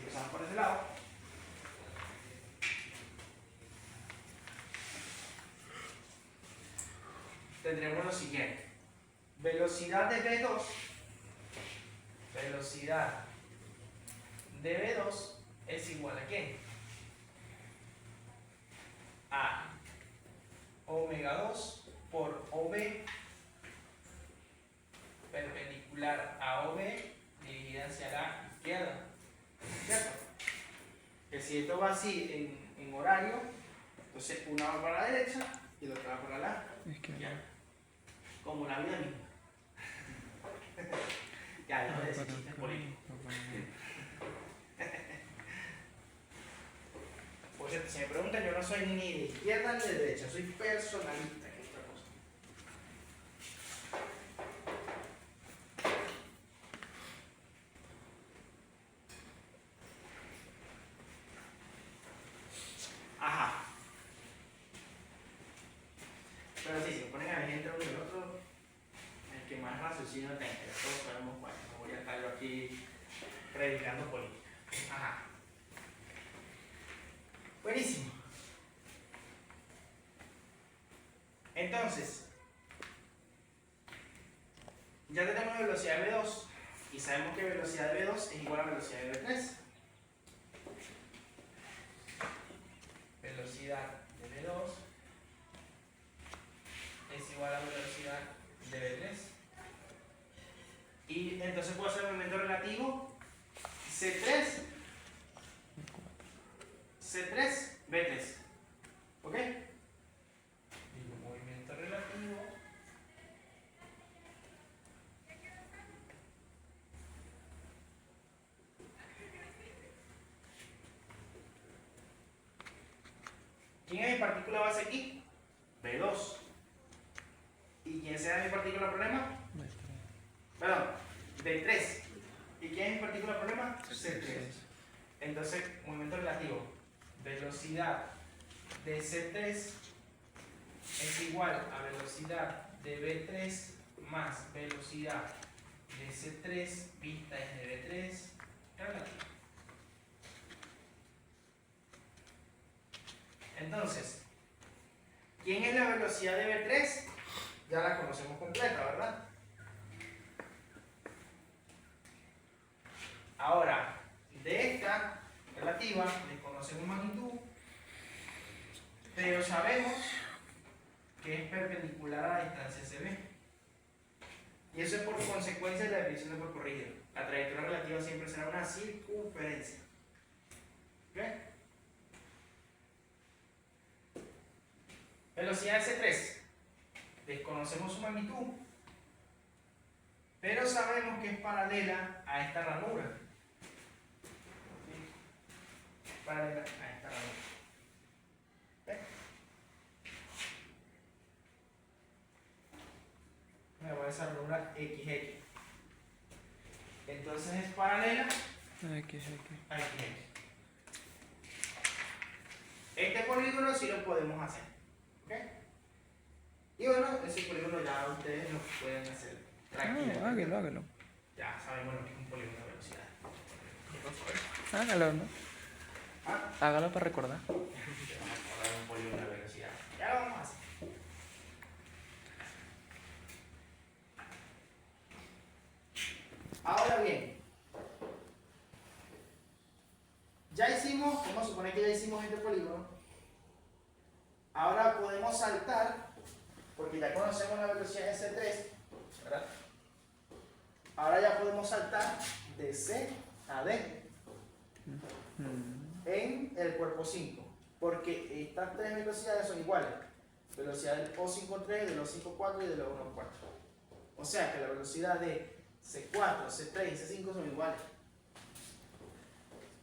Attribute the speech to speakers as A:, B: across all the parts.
A: Empezamos por ese lado. Tendremos lo siguiente. Velocidad de V2. Velocidad de V2 es igual a ¿qué? A omega 2 por OB perpendicular a OB dirigida hacia la izquierda. ¿Cierto? Que si esto va así en horario, entonces una va para la derecha y la otra va para la izquierda. Como la vida misma. Ya, no es chiste político. Por cierto, si me preguntan, yo no soy ni de izquierda ni de derecha, soy personalista, que es otra cosa. Ajá. Pero sí, si me ponen a ver entre uno y el otro, el que más raciocinio tenga, todos sabemos cuál. No voy a estar yo aquí predicando política. Ajá. Buenísimo. Entonces, ya tenemos velocidad de V2 y sabemos que velocidad de V2 es igual a velocidad de V3. Velocidad de V2 es igual a velocidad de V3. Y entonces puedo hacer el movimiento relativo C3, V3. ¿Ok? Digo movimiento relativo ¿quién es mi partícula base aquí? V2. ¿Y quién será mi partícula problema? Perdón, V3. ¿Y quién es mi partícula problema? C3. Entonces, movimiento relativo. Velocidad de C3 es igual a velocidad de V3 más velocidad de C3 vista desde V3 relativa. Entonces, ¿quién es la velocidad de V3? Ya la conocemos completa, ¿verdad? Ahora, de esta relativa desconocemos magnitud, pero sabemos que es perpendicular a la distancia CB. Y eso es por consecuencia de la definición de cuerpo rígido. La trayectoria relativa siempre será una circunferencia. ¿Ok? Velocidad de C3. Desconocemos su magnitud, pero sabemos que es paralela a esta ranura. ¿Sí? Paralela a esta ranura. ¿Ok? Me voy a esa ranura XX. Entonces es paralela a XX. Este polígono sí lo podemos hacer. ¿Ok? Y bueno, ese polígono ya ustedes lo pueden hacer tranquilamente.
B: Hágalo.
A: Ya sabemos lo que es un polígono de velocidad.
B: Hágalo, ¿no?
A: ¿Ah?
B: Hágalo para recordar.
A: Te van a acordar un polígono de velocidad. Ya lo vamos a hacer. Ahora bien, ya hicimos, vamos a suponer que ya hicimos este polígono. Ahora podemos saltar, porque ya conocemos la velocidad de C3, ¿verdad? Ahora ya podemos saltar de C a D en el cuerpo 5, porque estas tres velocidades son iguales. Velocidad del O53, del O54 y del O14. O sea que la velocidad de C4, C3 y C5 son iguales.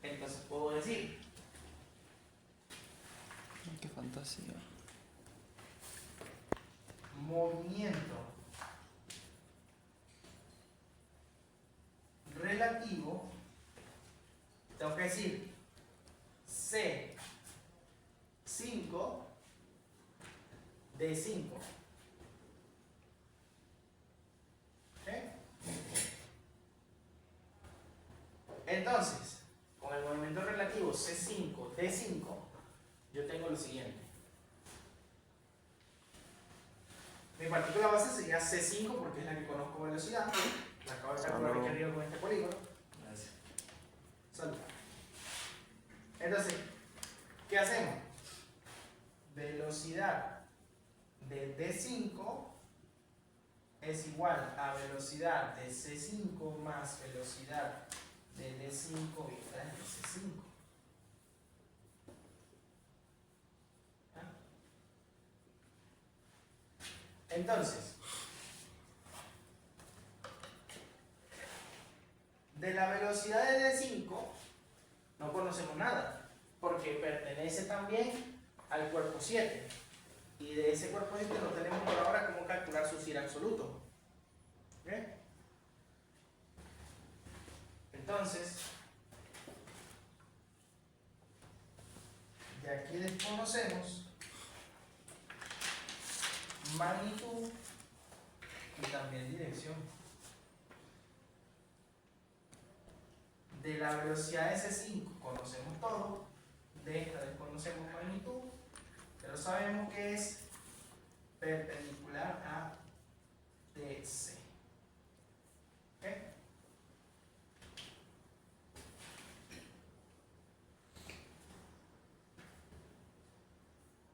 A: Entonces puedo decir
B: Qué fantasía.
A: movimiento relativo, tengo que decir C5 D5. ¿Ok? Entonces, con el movimiento relativo C5, D5, yo tengo lo siguiente. Mi partícula base sería C5 porque es la que conozco velocidad. La acabo de calcular aquí arriba con este polígono. Gracias. Salud. Entonces, ¿qué hacemos? Velocidad de D5 es igual a velocidad de C5 más velocidad de D5 vista de C5. ¿Ah? Entonces, de la velocidad de D5 no conocemos nada, porque pertenece también al cuerpo 7. Y de ese cuerpo 7 no tenemos por ahora cómo calcular su CIR absoluto. ¿Ok? Entonces, de aquí desconocemos magnitud y también dirección. De la velocidad de C5 conocemos todo, de esta desconocemos magnitud, pero sabemos que es perpendicular a DC. ¿Ok?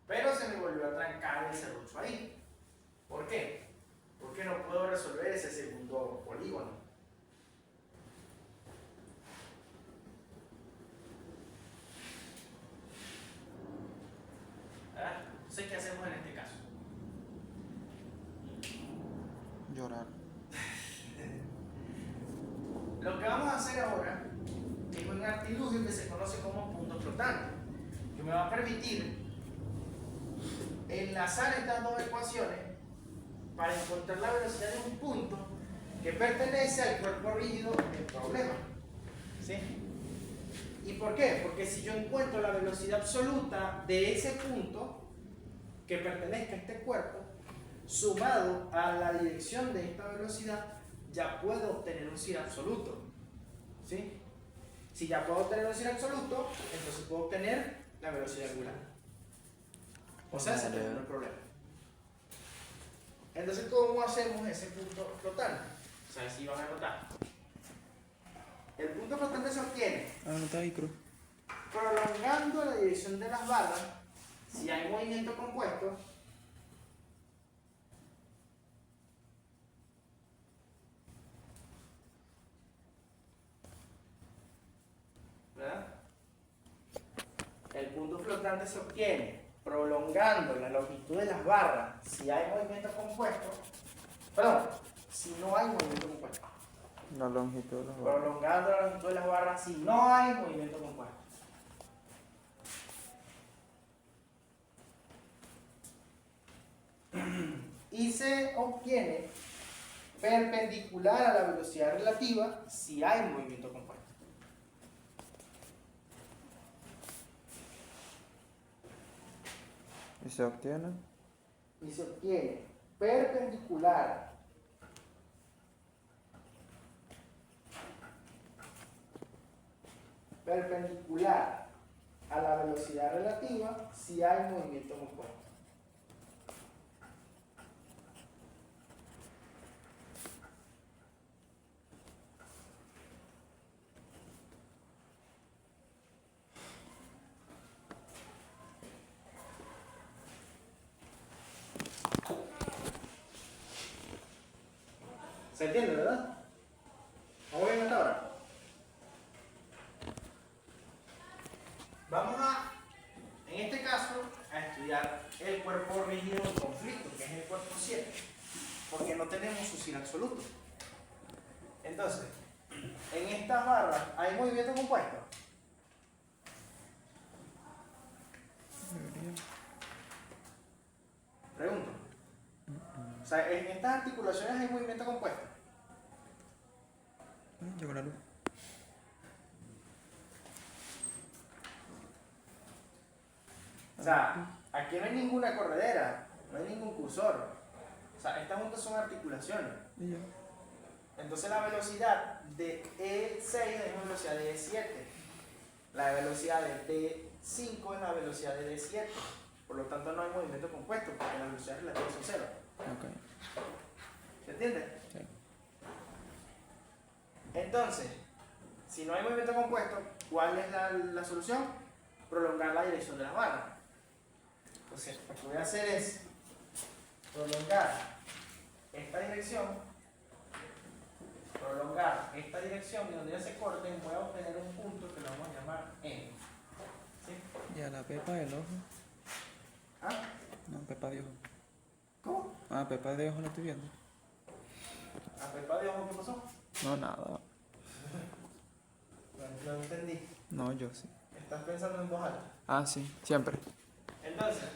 A: Pero se me volvió a trancar el serrucho ahí. ¿Por qué? Porque no puedo resolver ese segundo polígono. Entonces, ¿qué hacemos en este caso?
B: Llorar.
A: Lo que vamos a hacer ahora es un artilugio que se conoce como punto flotante, que me va a permitir enlazar estas dos ecuaciones para encontrar la velocidad de un punto que pertenece al cuerpo rígido del problema. ¿Sí? ¿Y por qué? Porque si yo encuentro la velocidad absoluta de ese punto que pertenezca a este cuerpo, sumado a la dirección de esta velocidad, ya puedo obtener un CIR absoluto. ¿Sí? Si ya puedo obtener un CIR absoluto, entonces puedo obtener la velocidad angular. O sea, se terminó el problema. Entonces, ¿cómo hacemos ese punto flotante? O sea, si van a anotar. El punto flotante se obtiene
B: Anota ahí, cruz.
A: prolongando la dirección de las barras si hay movimiento compuesto. ¿Verdad? El punto flotante se obtiene prolongando la longitud de las barras si hay movimiento compuesto. Perdón, si no hay movimiento compuesto.
B: La longitud de los barras.
A: Prolongando la longitud de las barras si no hay movimiento compuesto. Y se obtiene perpendicular a la velocidad relativa si hay movimiento compuesto.
B: ¿Y se obtiene?
A: Y se obtiene perpendicular a la velocidad relativa si hay movimiento compuesto. ¿Se entiende, verdad? ¿Vamos bien hasta ahora? Vamos a, en este caso, a estudiar el cuerpo rígido en conflicto, que es el cuerpo 7, porque no tenemos su CIR absoluto. Entonces, en estas barras hay movimiento compuesto.
B: Debería.
A: Pregunto. O sea, en estas articulaciones hay movimiento compuesto.
B: Llegó la luz.
A: O sea, aquí no hay ninguna corredera, no hay ningún cursor. O sea, estas juntas son articulaciones.
B: Y ya.
A: Entonces la velocidad de E6 es la velocidad de E7. La velocidad de D5 es la velocidad de D7. Por lo tanto, no hay movimiento compuesto porque las velocidades relativas son cero.
B: Ok.
A: ¿Se entiende?
B: Sí.
A: Entonces, si no hay movimiento compuesto, ¿cuál es la solución? Prolongar la dirección de las barras. Entonces, lo que voy a hacer es prolongar esta dirección y donde ya se corten voy a obtener un punto que lo vamos a llamar N. ¿Sí?
B: Ya la pepa del ojo.
A: ¿Ah?
B: No, pepa de ojo.
A: ¿Cómo?
B: Ah, pepa de ojo la estoy viendo.
A: ¿A pepa de ojo qué pasó?
B: No, nada.
A: No entendí.
B: No, yo sí.
A: ¿Estás pensando en voz alta?
B: Ah, sí, siempre.
A: Entonces,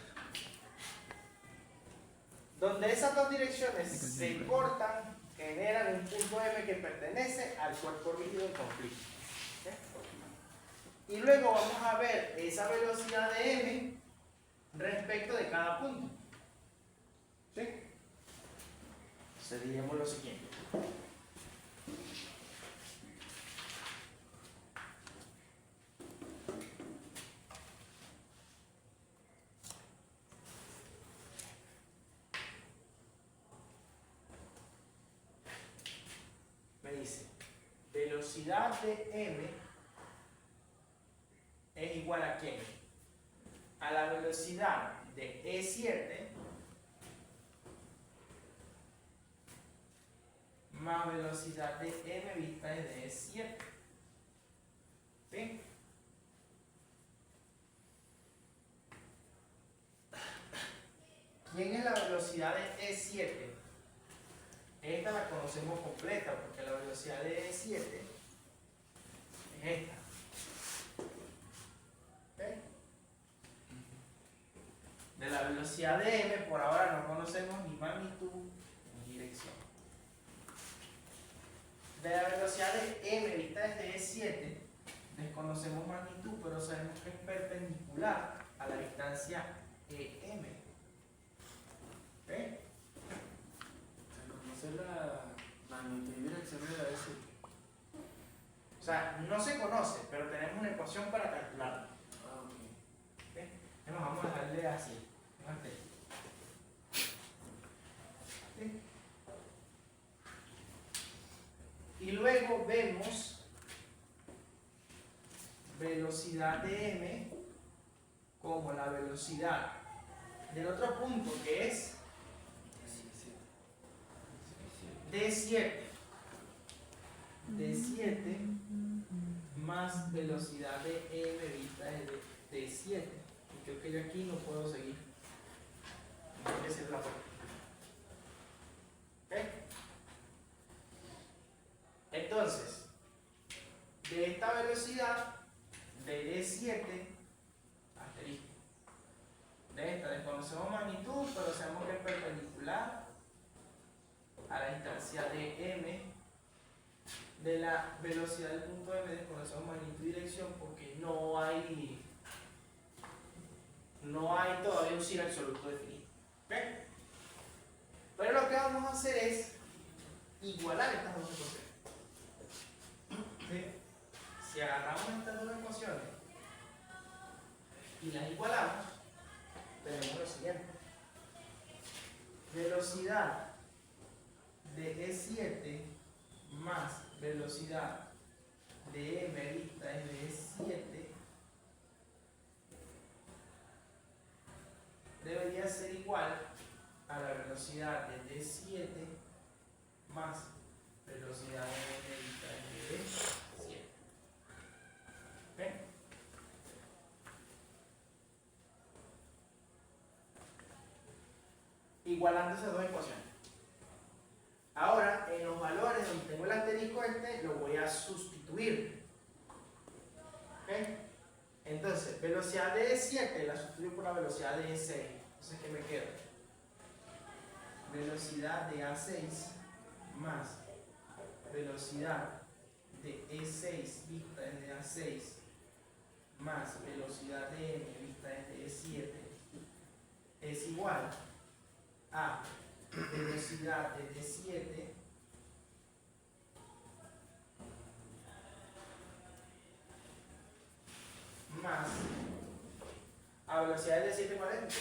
A: donde esas dos direcciones se cortan, generan un punto M que pertenece al cuerpo rígido en conflicto. ¿Sí? Y luego vamos a ver esa velocidad de M respecto de cada punto. ¿Sí? Entonces diríamos lo siguiente. Me dice, velocidad de M es igual a ¿quién? A la velocidad de E7 más velocidad de M vista desde E7. ¿Sí? ¿Quién es la velocidad de E7? Esta la conocemos completa porque la velocidad de E7 es esta. ¿Okay? De la velocidad de M por ahora no conocemos ni magnitud ni dirección. De la velocidad de M vista desde E7 desconocemos magnitud, pero sabemos que es perpendicular a la distancia EM. ¿Okay?
C: Se conoce la magnitud y dirección de la S.
A: O sea, no se conoce, pero tenemos una ecuación para calcularla.
C: Ah, ok.
A: ¿Okay? Entonces vamos a dejarle así. ¿Sí? Y luego vemos velocidad de M como la velocidad del otro punto que es D7. D7 más velocidad de M vista de D7. Y creo que yo aquí no puedo seguir. Esa es la forma. ¿Ok? Entonces, de esta velocidad de D7, asterisco. De esta desconocemos magnitud, pero sabemos que es perpendicular a la distancia de M. De la velocidad del punto M desconocemos magnitud y dirección porque no hay todavía un sin absoluto definido. ¿Okay? Pero lo que vamos a hacer es igualar estas dos ecuaciones. ¿Sí? Si agarramos estas dos ecuaciones y las igualamos, tenemos lo siguiente. Velocidad de E7 más velocidad de M vista desde E7 debería ser igual a la velocidad de D7 más velocidad de M vista desde D7. ¿Okay? Igualando esas dos ecuaciones. Ahora, en los valores donde tengo el asterisco lo voy a sustituir. ¿Okay? Entonces, velocidad de E7 la sustituyo por la velocidad de E6. Entonces, ¿qué me queda? Velocidad de A6 más velocidad de E6 vista desde A6 más velocidad de M vista desde E7 es igual a velocidad de D7 más a velocidad de 740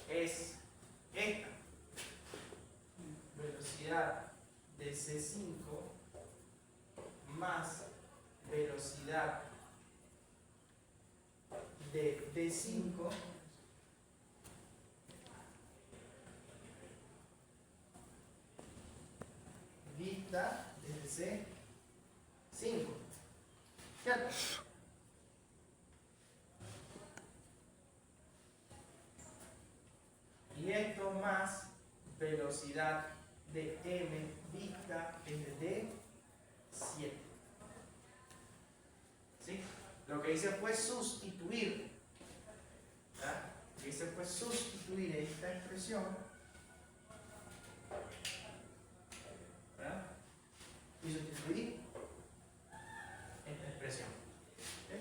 A: es esta. Velocidad de C5 más velocidad de D5 vista desde C5. ¿Cierto? Y esto más velocidad de M vista desde D7. ¿Sí? Lo que hice fue sustituir. ¿Verdad? Lo que hice fue sustituir esta expresión. ¿Verdad? Y sustituir esta expresión. ¿Sí?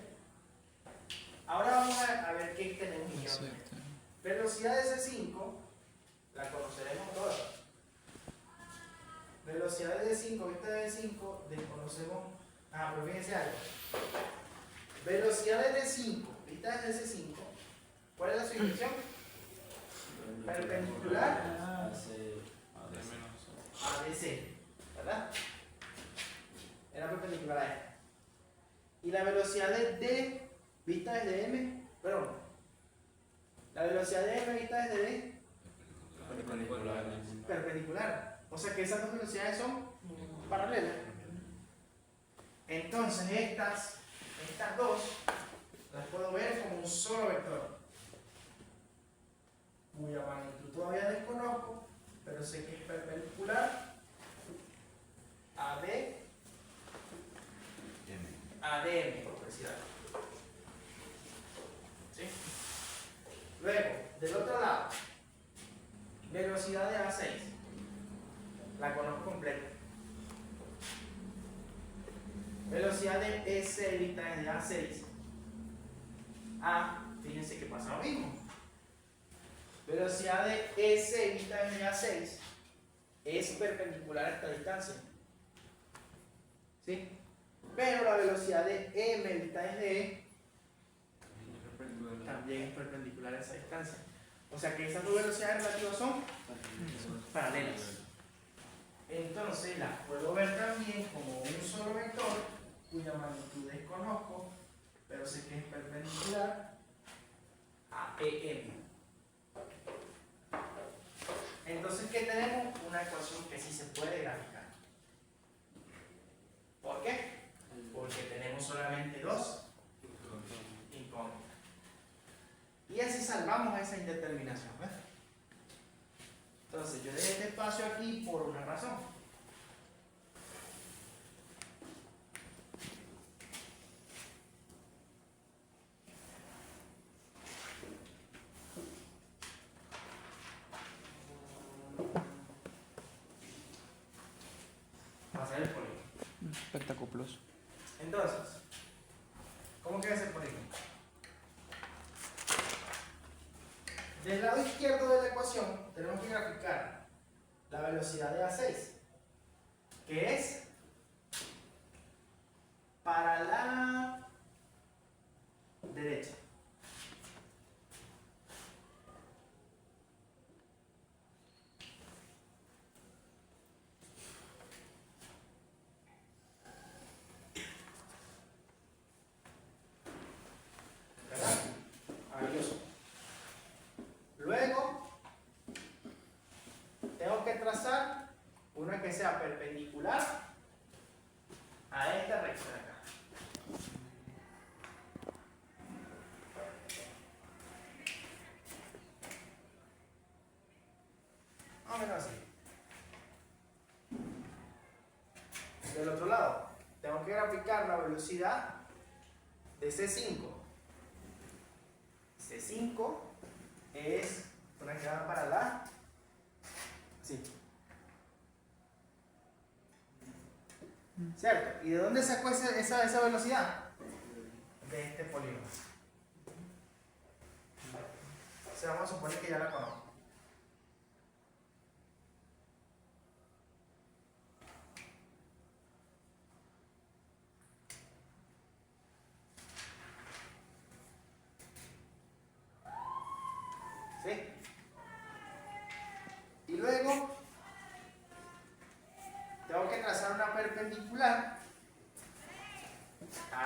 A: Ahora vamos a ver qué tenemos aquí. Velocidad de C5 la conoceremos todas. Velocidad de D5, vista de D5, desconocemos. Pero fíjense algo. Velocidad de D5, vista de C5. ¿Cuál es la su dirección? Perpendicular a DC, ¿verdad? Era perpendicular a esta. Y la velocidad de D vista desde M, perdón. La velocidad de M vista desde D perpendicular. O sea que esas dos velocidades son paralelas. Entonces estas dos las puedo ver como un solo vector, cuya magnitud todavía desconozco, pero sé que es perpendicular a DM por precisidad. ¿Sí? Luego, del otro lado, velocidad de A6. La conozco completa. Velocidad de E6 vista desde A6. Fíjense que pasa lo mismo. Velocidad de E6 vista desde A6 es perpendicular a esta distancia. ¿Sí? Pero la velocidad de M vista desde E también es perpendicular a esa distancia. O sea que esas dos velocidades relativas son paralelas. Entonces las puedo ver también como un solo vector cuya magnitud desconozco, pero sé que es perpendicular a EM. Entonces, ¿qué tenemos? Una ecuación que sí se puede graficar. ¿Por qué? Porque tenemos solamente dos incógnitas. Y así salvamos esa indeterminación. ¿Ves? Entonces, yo dejé este espacio aquí por una razón. Va a ser el polígono.
B: Espectaculoso.
A: Entonces, ¿cómo queda ese polígono? Del lado izquierdo de la ecuación tenemos que graficar la velocidad de A6, que es para la derecha. ¿Verdad? Maravilloso. Luego, tengo que trazar una que sea perpendicular a esta recta de acá. Más o menos así. Del otro lado, tengo que graficar la velocidad de C5. C5 es una que va para la... así. ¿Cierto? ¿Y de dónde sacó esa velocidad? De este polígono. O sea, vamos a suponer que ya la conozco.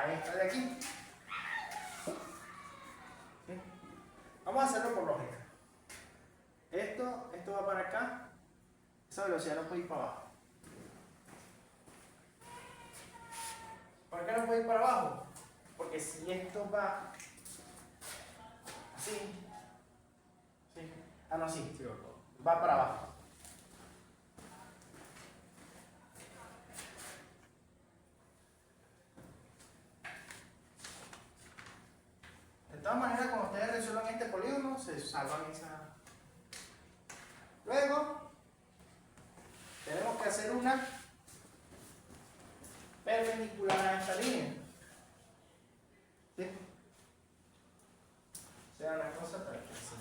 A: a esta de aquí. ¿Sí? Vamos a hacerlo por lógica. Esto va para acá. Esa velocidad no puede ir para abajo. ¿Por qué no puede ir para abajo? Porque si esto va así, ¿sí? Ah, no, sí, va para abajo. De todas maneras, cuando ustedes resuelvan este polígono, se salvan esa. Luego, tenemos que hacer una perpendicular a esta línea. ¿Sí? O sea, una cosa para que así.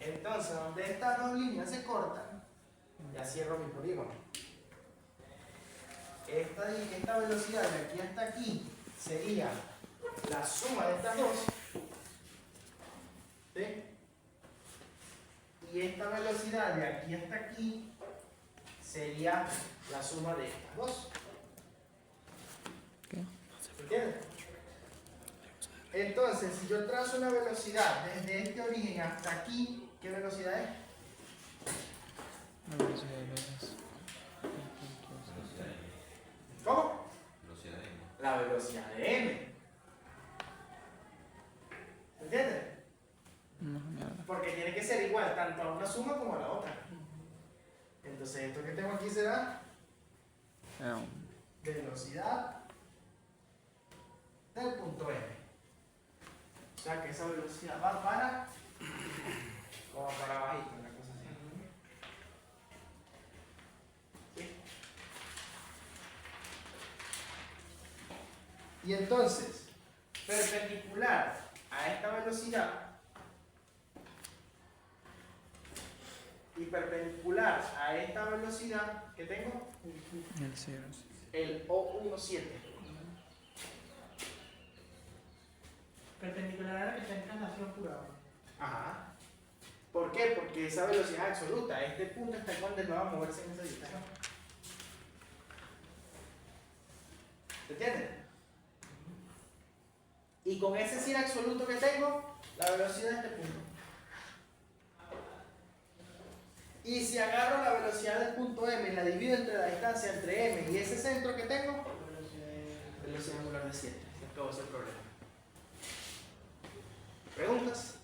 A: Entonces, donde estas dos líneas se cortan, ya cierro mi polígono. Esta velocidad de aquí hasta aquí sería la suma de estas dos. ¿Sí? Y esta velocidad de aquí hasta aquí sería la suma de estas dos. ¿Entiendes? Entonces, si yo trazo una velocidad desde este origen hasta aquí, ¿qué velocidad es?
B: La velocidad de los...
A: ¿Cómo?
D: Velocidad de M.
A: La velocidad de m. ¿Entiendes?
B: No, mierda.
A: Porque tiene que ser igual tanto a una suma como a la otra. Entonces, esto que tengo aquí será velocidad del punto M. O sea que esa velocidad va para, como para abajito, una cosa así. ¿Sí? Y entonces, perpendicular a esta velocidad y perpendicular a esta velocidad que tengo,
B: El 0.
A: el O17.
E: Perpendicular a la que está en traslación pura.
A: Ajá. ¿Por qué? Porque esa velocidad es absoluta. Este punto está condenado a moverse en esa dirección. ¿Se entiende? Y con ese sin absoluto que tengo, la velocidad de este punto. Y si agarro la velocidad del punto M y la divido entre la distancia entre M y ese centro que tengo, velocidad angular de 7. Se acabó ese problema. ¿Preguntas?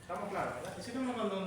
A: ¿Estamos claros, verdad?
E: Así como cuando uno